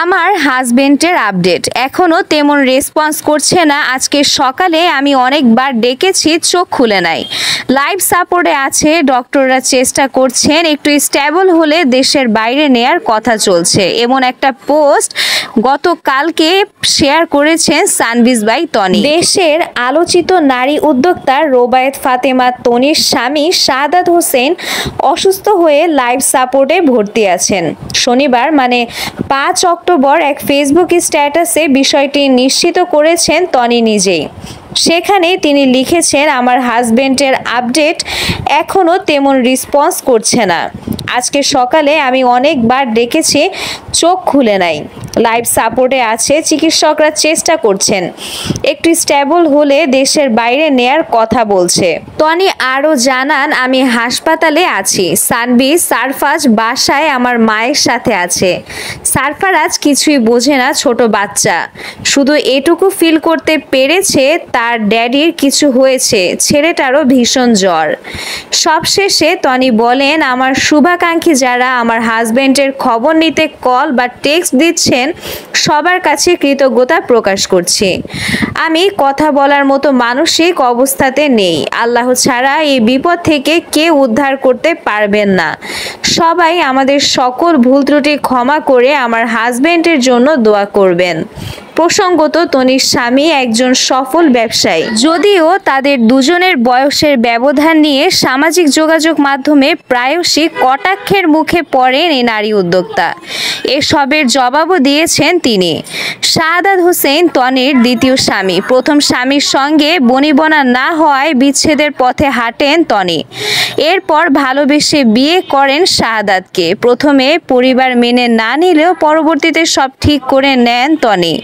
আমার হাজবেন্ডের আপডেট এখনো তেমন রেসপন্স করছে না। আজকে সকালে আমি অনেকবার ডেকেছি, চোখ খুলে নাই। লাইফ সাপোর্টে আছে, ডক্টররা চেষ্টা করছেন, একটু স্টেবল হলে দেশের বাইরে নেয়ার কথা চলছে। এমন একটা পোস্ট গতকালকে শেয়ার করেছেন সানভিজ বাই তনি। দেশের আলোচিত নারী উদ্যোক্তা রোবায়েত ফাতেমা তনির স্বামী শাহাদাত হোসেন অসুস্থ হয়ে লাইফ সাপোর্টে ভর্তি আছেন। শনিবার মানে 5 অক্টোবর এক ফেসবুক স্ট্যাটাসে বিষয়টি নিশ্চিত করেছেন তনি নিজেই। সেখানে তিনি লিখেছেন, আমার হাজবেন্ডের আপডেট এখনও তেমন রেসপন্স করছে না। আজকে সকালে আমি অনেকবার ডেকেছি, চোখ খুলে নাই। লাইফ সাপোর্টে আছে, চিকিৎসকরা চেষ্টা করছেন, একটু স্টেবল হলে দেশের বাইরে নেয়ার কথা বলছে। তনি আরও জানান, আমি হাসপাতালে আছি। সানভিজ সারফাজ বাসায় আমার মায়ের সাথে আছে। সারফারাজ কিছুই বোঝে না, ছোট বাচ্চা, শুধু এটুকু ফিল করতে পেরেছে তার ড্যাডির কিছু হয়েছে, ছেলেটারও ভীষণ জ্বর। সবশেষে তনি বলেন, আমার শুভাকাঙ্ক্ষী যারা আমার হাজবেন্ডের খবর নিতে কল বা টেক্সট দিচ্ছেন সবার কাছে কৃতজ্ঞতা প্রকাশ করছি। আমি কথা বলার মতো মানসিক অবস্থাতে নেই। আল্লাহ ছাড়া এই বিপদ থেকে কেউ উদ্ধার করতে পারবেন না। সবাই আমাদের সকল ভুল ত্রুটি ক্ষমা করে আমার হাজবেন্ডের জন্য দোয়া করবেন। প্রসঙ্গত তনির স্বামী একজন সফল ব্যবসায়ী। যদিও তাদের দুজনের বয়সের ব্যবধান নিয়ে সামাজিক যোগাযোগ মাধ্যমে প্রায়শই কটাক্ষের মুখে পড়েন এই নারী উদ্যোক্তা। এসবের জবাবও দিয়েছেন তিনি। শাহাদাত হোসেন তনির দ্বিতীয় স্বামী। প্রথম স্বামীর সঙ্গে বনিবনা না হওয়ায় বিচ্ছেদের পথে হাঁটেন তনি। এরপর ভালোবেসে বিয়ে করেন শাহাদাতকে। প্রথমে পরিবার মেনে না নিলেও পরবর্তীতে সব ঠিক করে নেন তনি।